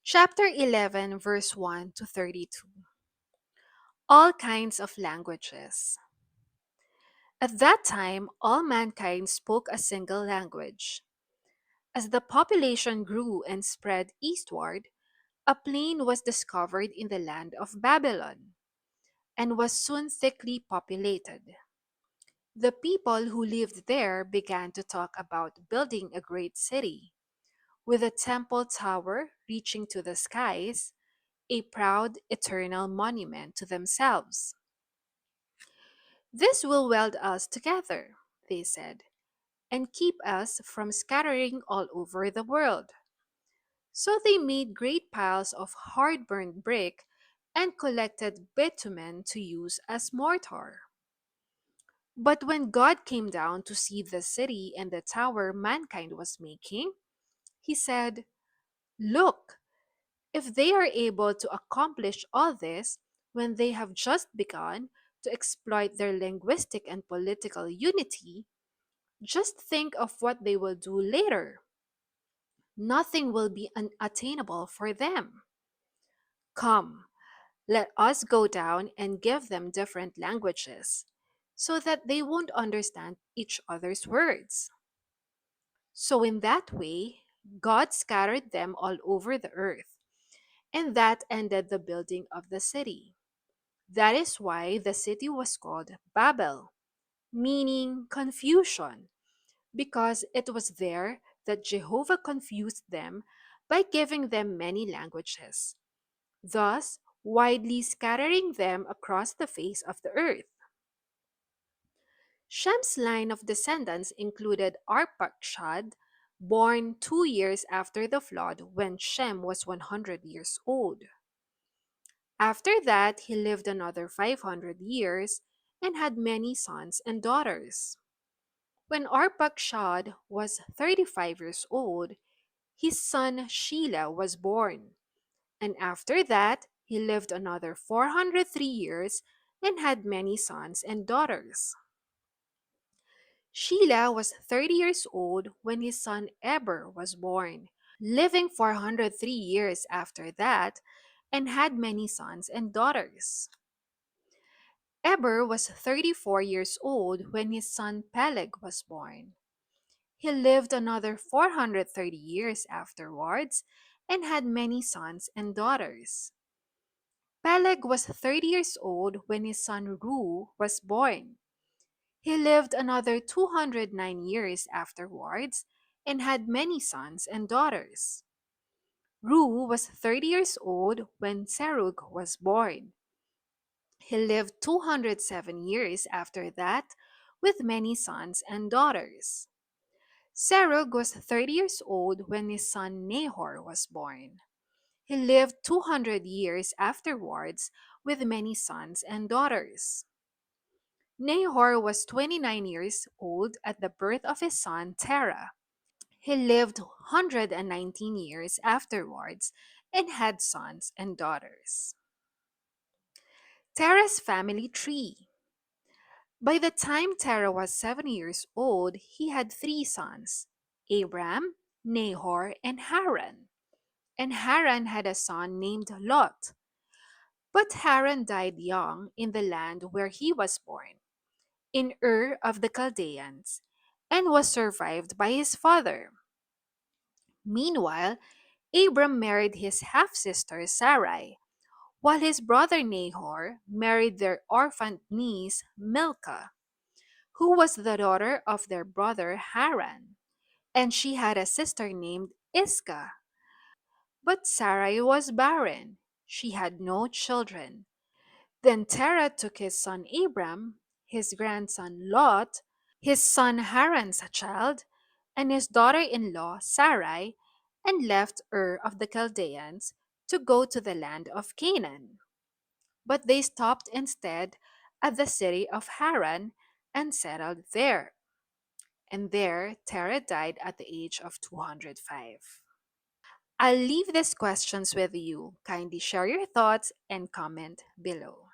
Chapter 11, verse 1 to 32. All kinds of languages. At that time, all mankind spoke a single language. As the population grew and spread eastward, a plain was discovered in the land of Babylon and was soon thickly populated. The people who lived there began to talk about building a great city, with a temple tower reaching to the skies, a proud eternal monument to themselves. This will weld us together, they said, and keep us from scattering all over the world. So they made great piles of hard burnt brick and collected bitumen to use as mortar. But when God came down to see the city and the tower mankind was making, he said, "Look, if they are able to accomplish all this when they have just begun to exploit their linguistic and political unity, just think of what they will do later. Nothing will be unattainable for them. Come, let us go down and give them different languages, so that they won't understand each other's words." So, in that way, God scattered them all over the earth, and that ended the building of the city. That is why the city was called Babel, meaning confusion, because it was there that Jehovah confused them by giving them many languages, thus widely scattering them across the face of the earth. Shem's line of descendants included Arpachshad, born 2 years after the flood when Shem was 100 years old. After that, he lived another 500 years and had many sons and daughters. When Arpachshad was 35 years old, his son Shelah was born, and after that, he lived another 403 years and had many sons and daughters. Shelah was 30 years old when his son Eber was born, living 403 years after that, and had many sons and daughters. Eber was 34 years old when his son Peleg was born. He lived another 430 years afterwards and had many sons and daughters. Peleg was 30 years old when his son Ru was born. He lived another 209 years afterwards and had many sons and daughters. Ru was 30 years old when Serug was born. He lived 207 years after that with many sons and daughters. Serug was 30 years old when his son Nahor was born. He lived 200 years afterwards with many sons and daughters. Nahor was 29 years old at the birth of his son Terah. He lived 119 years afterwards and had sons and daughters. Terah's family tree. By the time Terah was 7 years old, he had three sons, Abram, Nahor, and Haran. And Haran had a son named Lot. But Haran died young in the land where he was born, in Ur of the Chaldeans, and was survived by his father. Meanwhile, Abram married his half sister Sarai, while his brother Nahor married their orphaned niece Milcah, who was the daughter of their brother Haran, and she had a sister named Iscah. But Sarai was barren; she had no children. Then Terah took his son Abram, his grandson Lot, his son Haran's child, and his daughter in law Sarai, and left Ur of the Chaldeans to go to the land of Canaan. But they stopped instead at the city of Haran and settled there. And there Terah died at the age of 205. I'll leave these questions with you. Kindly share your thoughts and comment below.